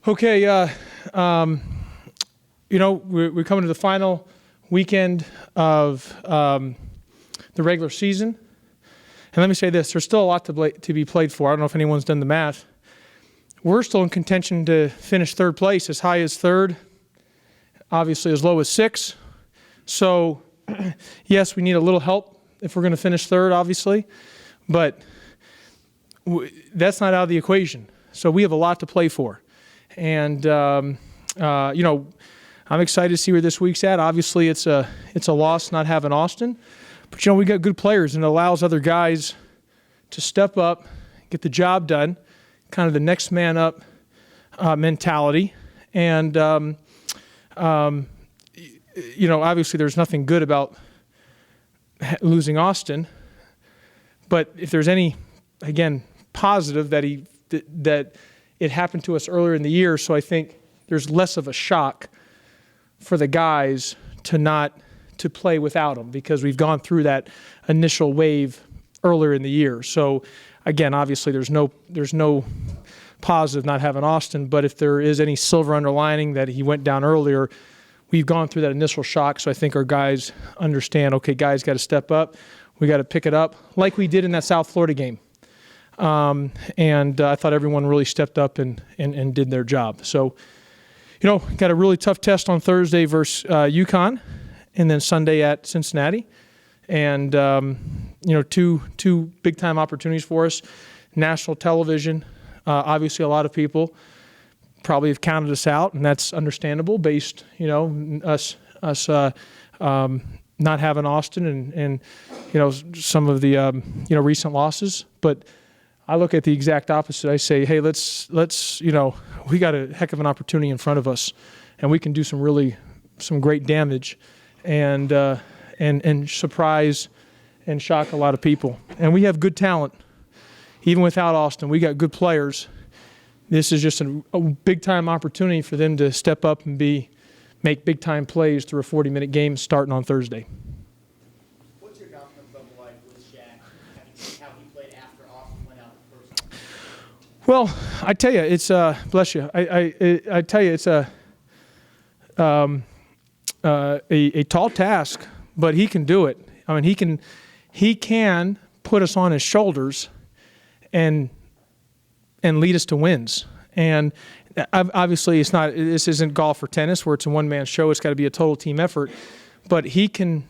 Okay, we're coming to the final weekend of the regular season. And let me say this, there's still a lot to be played for. I don't know if anyone's done the math. We're still in contention to finish third place, as high as third, obviously as low as 6. So, yes, we need a little help if we're going to finish third, obviously. But that's not out of the equation. So we have a lot to play for. And, I'm excited to see where this week's at. Obviously, it's a loss not having Austin. But, we got good players, and it allows other guys to step up, get the job done, kind of the next man up mentality. And, obviously there's nothing good about losing Austin. But if there's any, again, positive that it happened to us earlier in the year, so I think there's less of a shock for the guys to play without him because we've gone through that initial wave earlier in the year. So again, obviously there's no positive not having Austin, but if there is any silver underlining that he went down earlier, we've gone through that initial shock. So I think our guys understand, okay, guys got to step up. We got to pick it up like we did in that South Florida game. And I thought everyone really stepped up and did their job. So, got a really tough test on Thursday versus UConn, and then Sunday at Cincinnati. And, two big-time opportunities for us. National television, obviously a lot of people probably have counted us out, and that's understandable based, us not having Austin and some of the, recent losses. But I look at the exact opposite. I say, hey, let's we got a heck of an opportunity in front of us, and we can do some great damage and surprise and shock a lot of people. And we have good talent. Even without Austin, we got good players. This is just a big-time opportunity for them to step up and make big-time plays through a 40-minute game starting on Thursday. What's your confidence level like with Shaq, how he played after Austin went out the first time? Well, I tell you, it's bless you. I tell you, it's a tall task, but he can do it. I mean, he can put us on his shoulders and lead us to wins. And obviously, this isn't golf or tennis where it's a one-man show. It's got to be a total team effort. But he can,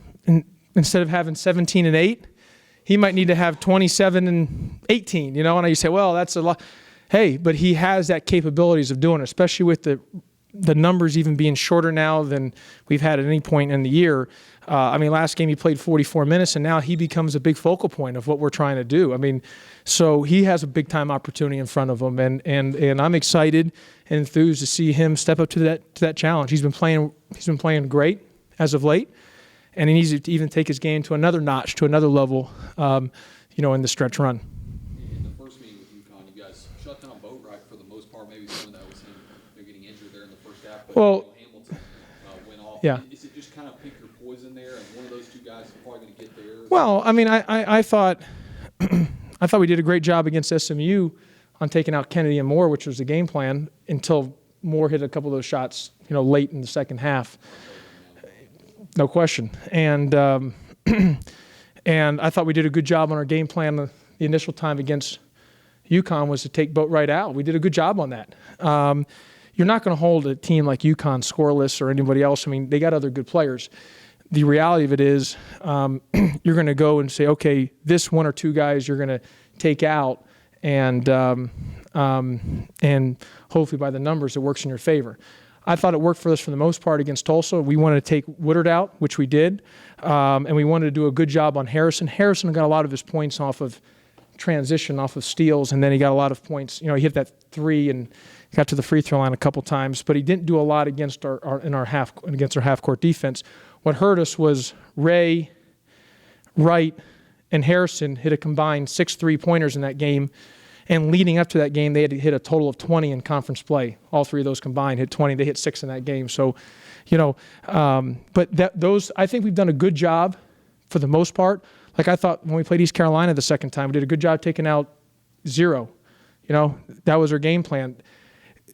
instead of having 17 and 8, he might need to have 27 and 18. And you say, well, that's a lot. Hey, but he has that capabilities of doing it, especially with the numbers even being shorter now than we've had at any point in the year. Last game he played 44 minutes, and now he becomes a big focal point of what we're trying to do. So he has a big-time opportunity in front of him, and I'm excited and enthused to see him step up to that challenge. He's been playing great as of late, and he needs to even take his game to another notch, to another level, in the stretch run. In the first meeting with UConn, you guys shut down Boatwright for the most part. Maybe some of that was him getting injured there in the first half, but Hamilton went off. Yeah. Is it just kind of pick your poison there, and one of those two guys is probably going to get there? Well, I thought we did a great job against SMU on taking out Kennedy and Moore, which was the game plan, until Moore hit a couple of those shots, late in the second half. No question. And and I thought we did a good job on our game plan. The initial time against UConn was to take Boatwright out. We did a good job on that. You're not going to hold a team like UConn scoreless or anybody else. They got other good players. The reality of it is you're going to go and say, okay, this one or two guys you're going to take out, and hopefully by the numbers it works in your favor. I thought it worked for us for the most part against Tulsa. We wanted to take Woodard out, which we did, and we wanted to do a good job on Harrison. Harrison got a lot of his points off of transition, off of steals, and then he got a lot of points. He hit that 3 and got to the free throw line a couple times, but he didn't do a lot against our half-court defense. What hurt us was Ray, Wright, and Harrison hit a combined 6 3-pointers in that game. And leading up to that game, they had to hit a total of 20 in conference play. All three of those combined hit 20. They hit 6 in that game. So, but I think we've done a good job for the most part. Like I thought when we played East Carolina the second time, we did a good job taking out 0. That was our game plan.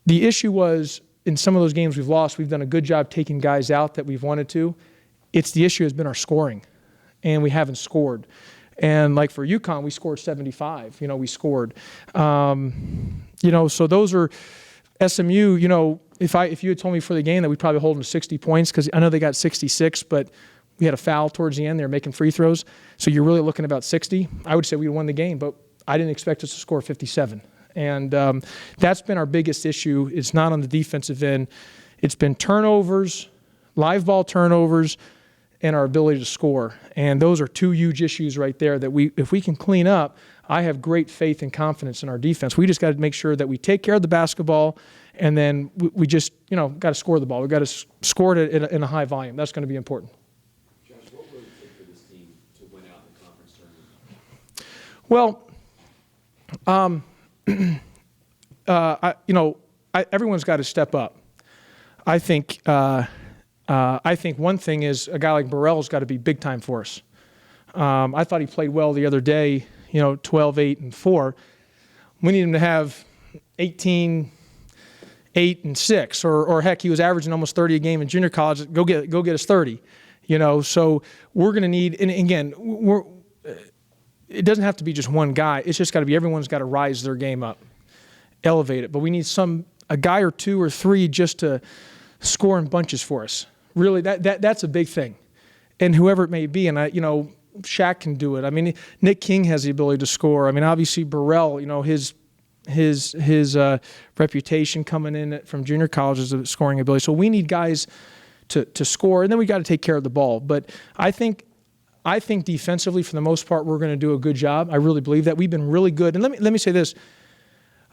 The issue was in some of those games we've lost, we've done a good job taking guys out that we've wanted to. It's the issue has been our scoring, and we haven't scored. And like for UConn, we scored 75. We scored. So those are SMU. If you had told me before the game that we'd probably hold them to 60 points, because I know they got 66, but we had a foul towards the end. They were making free throws, so you're really looking about 60. I would say we won the game, but I didn't expect us to score 57. And that's been our biggest issue. It's not on the defensive end. It's been turnovers, live ball turnovers, and our ability to score. And those are two huge issues right there that if we can clean up, I have great faith and confidence in our defense. We just got to make sure that we take care of the basketball, and then we just, got to score the ball. We've got to score it in a high volume. That's going to be important. Josh, what will it take for this team to win out in the conference tournament? Well, everyone's got to step up. I think one thing is a guy like Burrell's got to be big time for us. I thought he played well the other day, 12, 8, and 4. We need him to have 18, 8, and 6, or heck, he was averaging almost 30 a game in junior college. Go get us 30, So we're going to need, and again, it doesn't have to be just one guy. It's just got to be everyone's got to rise their game up, elevate it. But we need a guy or two or three just to score in bunches for us. Really, that's a big thing, and whoever it may be, and Shaq can do it. I mean, Nick King has the ability to score. I mean, obviously Burrell, his reputation coming in from junior college is a scoring ability. So we need guys to score, and then we got to take care of the ball. But I think defensively, for the most part, we're going to do a good job. I really believe that we've been really good. And let me say this: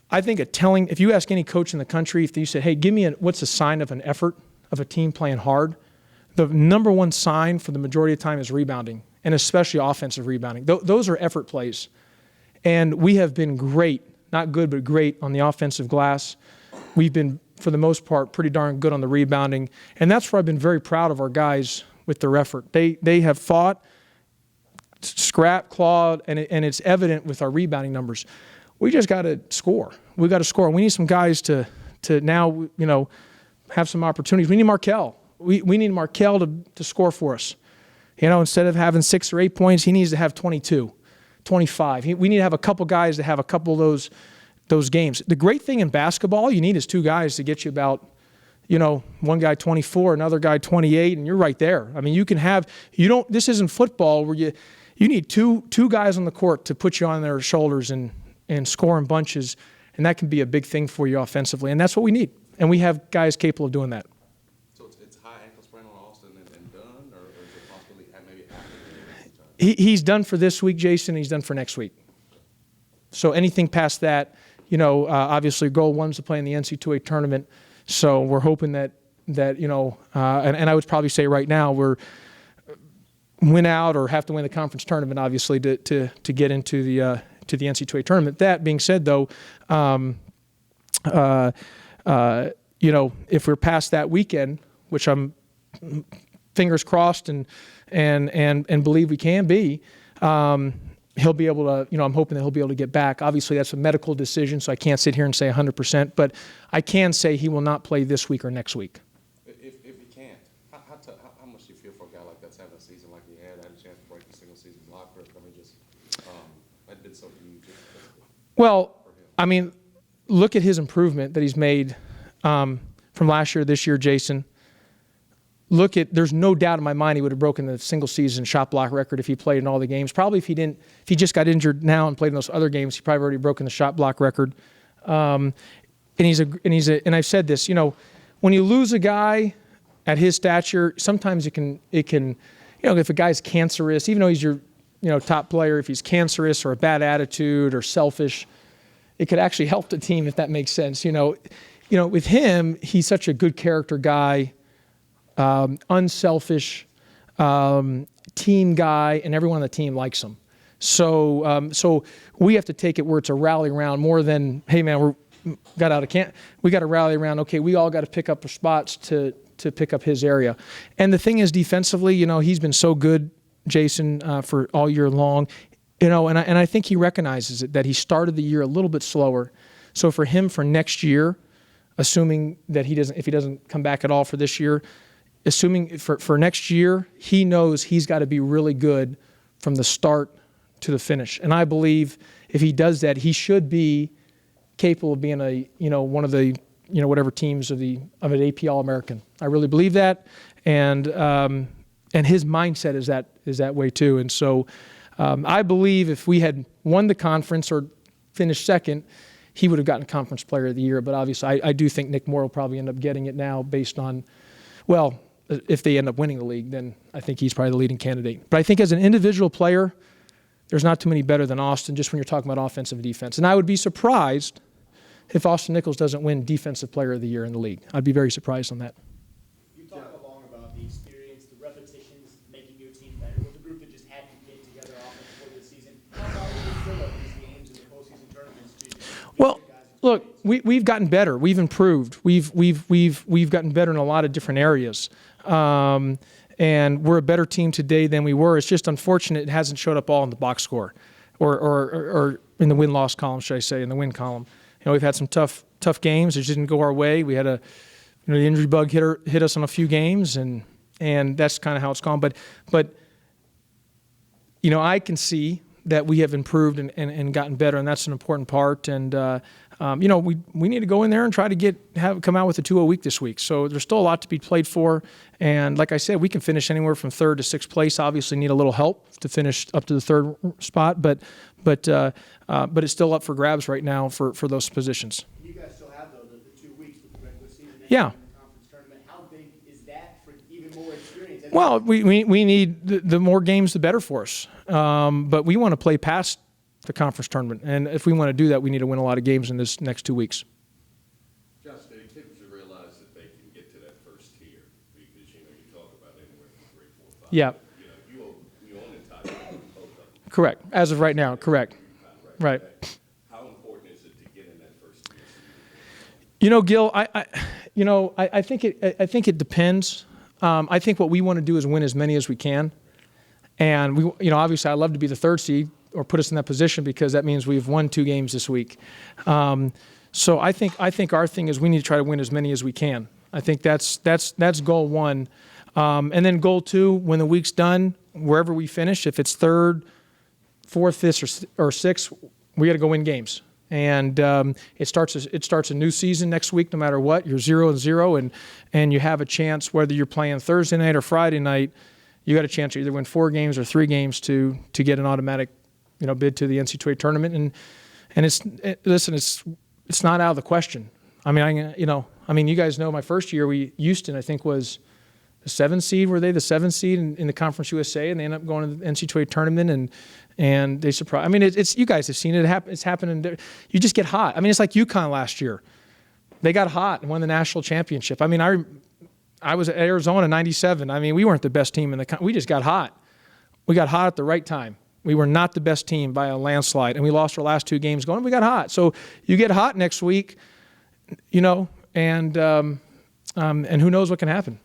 I think if you ask any coach in the country, if you said, "Hey, give me what's a sign of an effort of a team playing hard," the number one sign for the majority of the time is rebounding, and especially offensive rebounding. Those are effort plays. And we have been great, not good, but great on the offensive glass. We've been, for the most part, pretty darn good on the rebounding. And that's where I've been very proud of our guys with their effort. They have fought, scrapped, clawed, and it's evident with our rebounding numbers. We just got to score. We got to score. We need some guys to now, have some opportunities. We need Markel. We need Markel to score for us. Instead of having 6 or 8 points, he needs to have 22, 25. We need to have a couple guys to have a couple of those games. The great thing in basketball, all you need is 2 guys to get you about, one guy 24, another guy 28, and you're right there. I mean, this isn't football where you need two guys on the court to put you on their shoulders and score in bunches, and that can be a big thing for you offensively, and that's what we need. And we have guys capable of doing that. So it's high ankle sprain on Austin and done, or is it possibly maybe after the game? He's done for this week, Jason. He's done for next week. So anything past that, obviously goal 1 is to play in the NC2A tournament. So we're hoping that and I would probably say right now we're win out or have to win the conference tournament, obviously, to get into the NC2A tournament. That being said, though, if we're past that weekend, which I'm fingers crossed and believe we can be, he'll be able to, I'm hoping that he'll be able to get back. Obviously, that's a medical decision, so I can't sit here and say 100%, but I can say he will not play this week or next week. If he can't, how much do you feel for a guy like that's having a season like he had a chance to break the single season block record? I mean, that did something huge. Well, I mean, look at his improvement that he's made from last year to this year, Jason. There's no doubt in my mind he would have broken the single season shot block record if he played in all the games. Probably if he just got injured now and played in those other games, he probably already broken the shot block record. And I've said this, when you lose a guy at his stature, sometimes it can, if a guy's cancerous, even though he's your, top player, if he's cancerous or a bad attitude or selfish, it could actually help the team if that makes sense. With him, he's such a good character guy. Unselfish team guy, and everyone on the team likes him. So we have to take it where it's a rally around more than, hey man, we got to rally around. Okay, we all got to pick up our spots to pick up his area. And the thing is, defensively, he's been so good, Jason, for all year long. And I think he recognizes it that he started the year a little bit slower. So for him, for next year, assuming that if he doesn't come back at all for this year, assuming for next year, he knows he's got to be really good from the start to the finish. And I believe if he does that, he should be capable of being one of the whatever teams of an AP All-American. I really believe that, and his mindset is that way too. And so I believe if we had won the conference or finished second, he would have gotten Conference Player of the Year. But obviously, I do think Nick Moore will probably end up getting it now based on, well, if they end up winning the league, then I think he's probably the leading candidate. But I think as an individual player, there's not too many better than Austin, just when you're talking about offensive and defense. And I would be surprised if Austin Nichols doesn't win Defensive Player of the Year in the league. I'd be very surprised on that. You talked a lot about the experience, the repetitions, making your team better. With a group that just hadn't been together often before the season, how about when you fill up these games in the postseason tournaments to Well, look, we've gotten better. We've improved. We've gotten better in a lot of different areas. And we're a better team today than we were. It's just unfortunate it hasn't showed up all in the box score or in the win-loss column, should I say, in the win column. We've had some tough games. It just didn't go our way. We had the injury bug hit us on a few games, and that's kind of how it's gone. But I can see that we have improved and gotten better, and that's an important part. And we need to go in there and try to come out with a 2-0 week this week. So there's still a lot to be played for. And like I said, we can finish anywhere from 3rd to 6th place. Obviously, need a little help to finish up to the 3rd spot, but it's still up for grabs right now for those positions. You guys still have the 2 weeks with the regular season and Yeah. the conference tournament. How big is that for even more experience? Well, we need the more games, the better for us. But we want to play past the conference tournament, and if we want to do that, we need to win a lot of games in this next 2 weeks. Josh, do kids realize that they can get to that first tier? Because, you talk about anywhere from 3, 4, 5. Yeah. You own the title in both of them. Correct. As of right now, correct. Right. How important is it to get in that first tier? Gil, I think it depends. I think what we want to do is win as many as we can, and we, obviously, I'd love to be the 3rd seed or put us in that position because that means we've won 2 games this week. So I think our thing is we need to try to win as many as we can. I think that's goal 1, and then goal 2, when the week's done, wherever we finish, if it's 3rd, 4th, 5th, or 6th, we got to go win games. And it starts a new season next week. No matter what, you're 0-0, and you have a chance whether you're playing Thursday night or Friday night. You got a chance to either win 4 games or 3 games to get an automatic, bid to the NCAA tournament. And it's not out of the question. I mean, you guys know my first year, Houston, I think, was the 7th seed. Were they the 7th seed in the Conference USA, and they ended up going to the NCAA tournament and they surprised. I mean, it's you guys have seen it happen. It's happening. You just get hot. I mean, it's like UConn last year. They got hot and won the national championship. I mean, I was at Arizona '97. I mean, we weren't the best team in the country. We just got hot. We got hot at the right time. We were not the best team by a landslide, and we lost our last 2 games going. We got hot. So you get hot next week, and who knows what can happen.